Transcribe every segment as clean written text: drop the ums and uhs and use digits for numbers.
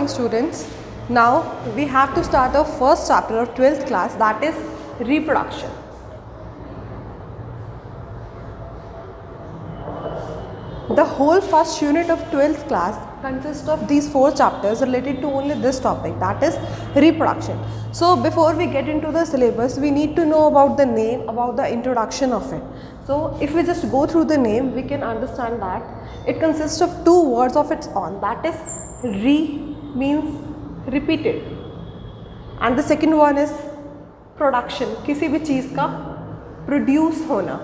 morning students. Now we have to start our first chapter of 12th class, that is reproduction. The whole first unit of 12th class consists of these 4 chapters related to only this topic, that is reproduction. So before we get into the syllabus, we need to know about the name, about the introduction of it. So if we just go through the name, we can understand that it consists of 2 words of its own, that is means repeated, and the second one is production, किसी भी चीज़ का produce होना,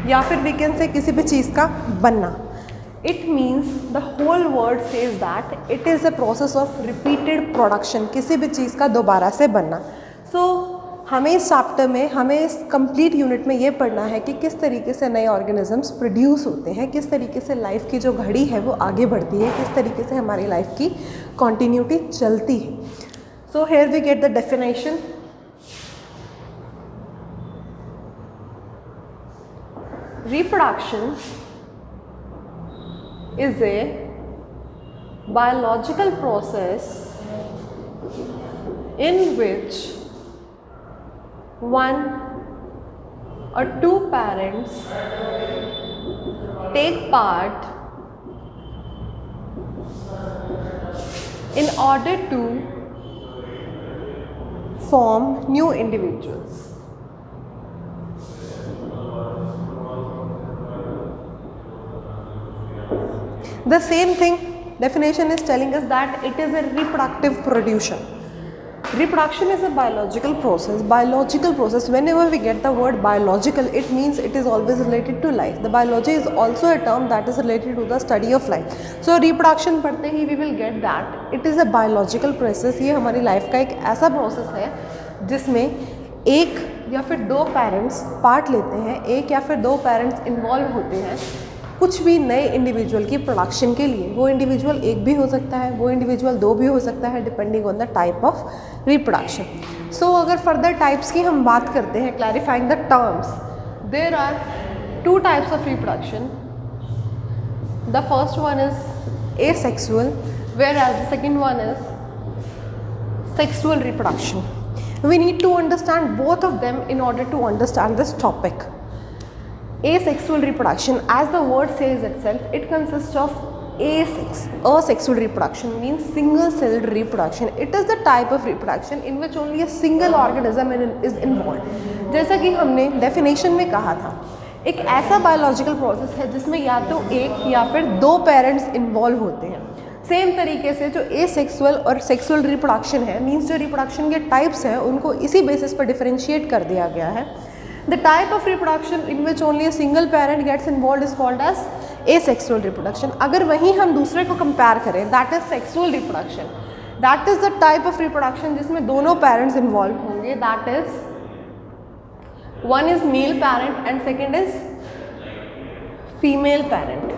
या फिर we can say किसी भी चीज़ का बनना. It means the whole word says that it is a process of repeated production, किसी भी चीज़ का दोबारा से बनना. So हमें इस चैप्टर में, हमें इस कंप्लीट यूनिट में ये पढ़ना है कि किस तरीके से नए ऑर्गेनिजम्स प्रोड्यूस होते हैं, किस तरीके से लाइफ की जो घड़ी है वो आगे बढ़ती है, किस तरीके से हमारी लाइफ की कॉन्टिन्यूटी चलती है. So here we get the definition. Reproduction is a biological process in which one or 2 parents take part in order to form new individuals. The same thing, definition is telling us that it is a reproductive production. Reproduction is a biological process. Biological process, whenever we get the word biological, it means it is always related to life. The biology is also a term that is related to the study of life. So reproduction पढ़ते ही we will get that it is a biological process. ये हमारी life का एक ऐसा process है जिसमें एक या फिर 2 पेरेंट्स पार्ट लेते हैं, एक या फिर 2 पेरेंट्स इन्वॉल्व होते हैं कुछ भी नए इंडिविजुअल की प्रोडक्शन के लिए. वो इंडिविजुअल एक भी हो सकता है, वो इंडिविजुअल 2 भी हो सकता है, depending on the type of reproduction. So अगर फर्दर टाइप्स की हम बात करते हैं, clarifying the terms, there are 2 types of reproduction. The first one is asexual, whereas the second one is sexual reproduction. We need to understand both of them in order to understand this topic. Asexual reproduction, as the word says itself, it consists of asexual reproduction means single celled reproduction. It is the type of reproduction in which only a single organism is involved. जैसा कि हमने definition में कहा था, एक ऐसा biological process है जिसमें या तो एक या फिर 2 parents involve होते हैं. सेम तरीके से जो एसेक्सुअल और सेक्सुअल रिप्रोडक्शन है, मीन्स जो रिप्रोडक्शन के टाइप्स हैं उनको इसी बेसिस पर डिफरेंशिएट कर दिया गया है. The type of reproduction in which only a single parent gets involved is called as asexual reproduction. अगर वहीं हम दूसरे को compare करें, that is sexual reproduction. That is the type of reproduction जिसमें दोनों parents involved होंगे. That is, one is male parent and second is female parent.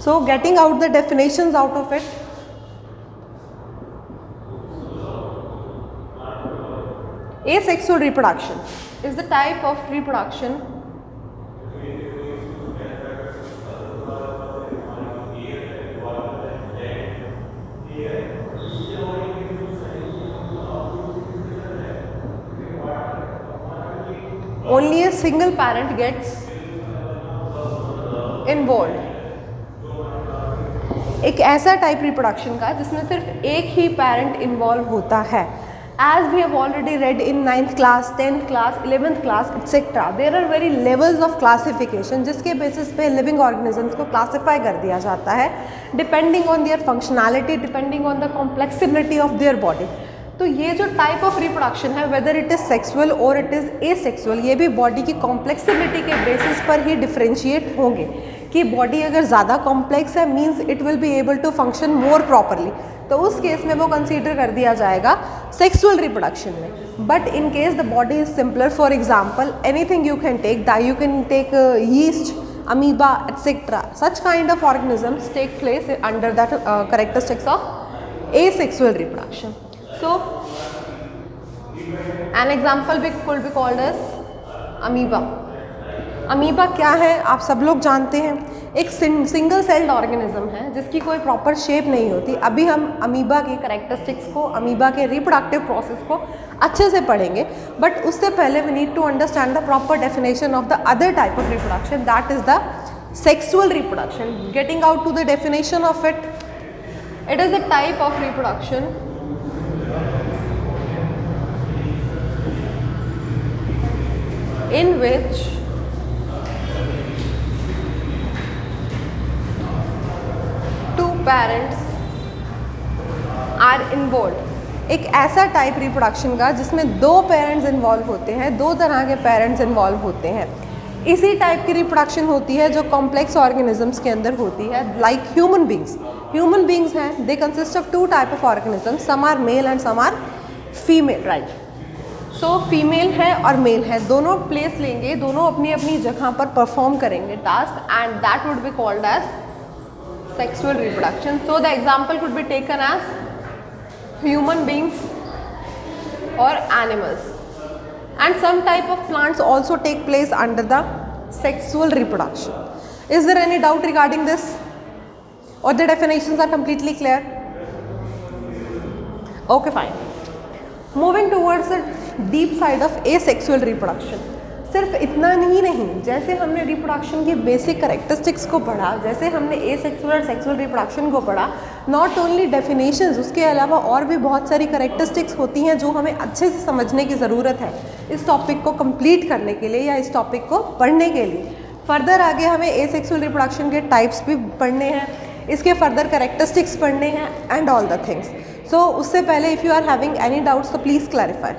So getting out the definitions out of it, asexual reproduction is the type of reproduction only a single parent gets involved. एक ऐसा type reproduction का जिसमें सिर्फ एक ही parent involve होता है. As we have already read in 9th class, 10th class, 11th class, etc. There are very levels of classification जिसके basis पे लिविंग ऑर्गेनिजम्स को क्लासीफाई कर दिया जाता है depending on their functionality, depending on the complexibility of their body. तो ये जो टाइप ऑफ रिप्रोडक्शन है, वेदर इट इज़ सेक्सुअल और इट इज़ एसेक्सुअल, ये भी बॉडी की कॉम्प्लेक्सिबिलिटी के बेसिस पर ही डिफ्रेंशिएट होंगे कि बॉडी अगर ज़्यादा कॉम्प्लेक्स है means it will be able to function more properly, तो उस केस में वो कंसीडर कर दिया जाएगा सेक्सुअल रिप्रोडक्शन में. But in case the body is simpler, for example anything you can take yeast, amoeba, etc. Such kind of organisms take place under that characteristics of asexual reproduction. So an example could be called as amoeba. Amoeba क्या है आप सब लोग जानते हैं. एक single celled organism है जिसकी कोई प्रॉपर शेप नहीं होती। अभी हम अमीबा के कैरेक्टरिस्टिक्स को, अमीबा के रिप्रोडक्टिव प्रोसेस को अच्छे से पढ़ेंगे, बट उससे पहले we need to understand the proper definition of the other type of reproduction, that is the sexual reproduction. Getting out to the definition of it, it is a type of reproduction in which two parents are involved. एक ऐसा type reproduction का जिसमें दो parents involve होते हैं, दो तरह के पेरेंट्स इन्वॉल्व होते हैं। इसी टाइप की रिप्रोडक्शन होती है जो कॉम्प्लेक्स ऑर्गेनिजम्स के अंदर होती है, like human beings. Human beings हैं, they consist of two type of organisms, some are male and some are female, right. So female है और मेल है, दोनों प्लेस लेंगे, दोनों अपनी अपनी जगह पर परफॉर्म करेंगे task, and that would be called as sexual reproduction. So the example could be taken as human beings और animals, and some type of plants also take place under the sexual reproduction. Is there any doubt regarding this, or the definitions are completely clear? Okay, fine. Moving towards the deep side of asexual reproduction. सिर्फ इतना ही नहीं, जैसे हमने reproduction की basic characteristics को पढ़ा, जैसे हमने एसेक्सुअल और सेक्सुअल रिप्रोडक्शन को पढ़ा, नॉट ओनली डेफिनेशंस, उसके अलावा और भी बहुत सारी कैरेक्टरिस्टिक्स होती हैं जो हमें अच्छे से समझने की ज़रूरत है इस टॉपिक को कंप्लीट करने के लिए या इस टॉपिक को पढ़ने के लिए। फर्दर आगे हमें एसेक्सुअल रिप्रोडक्शन के टाइप्स भी पढ़ने हैं, इसके फर्दर कैरेक्टरिस्टिक्स पढ़ने हैं and all the things. So उससे पहले if you are having any doubts तो प्लीज़ क्लैरिफाई।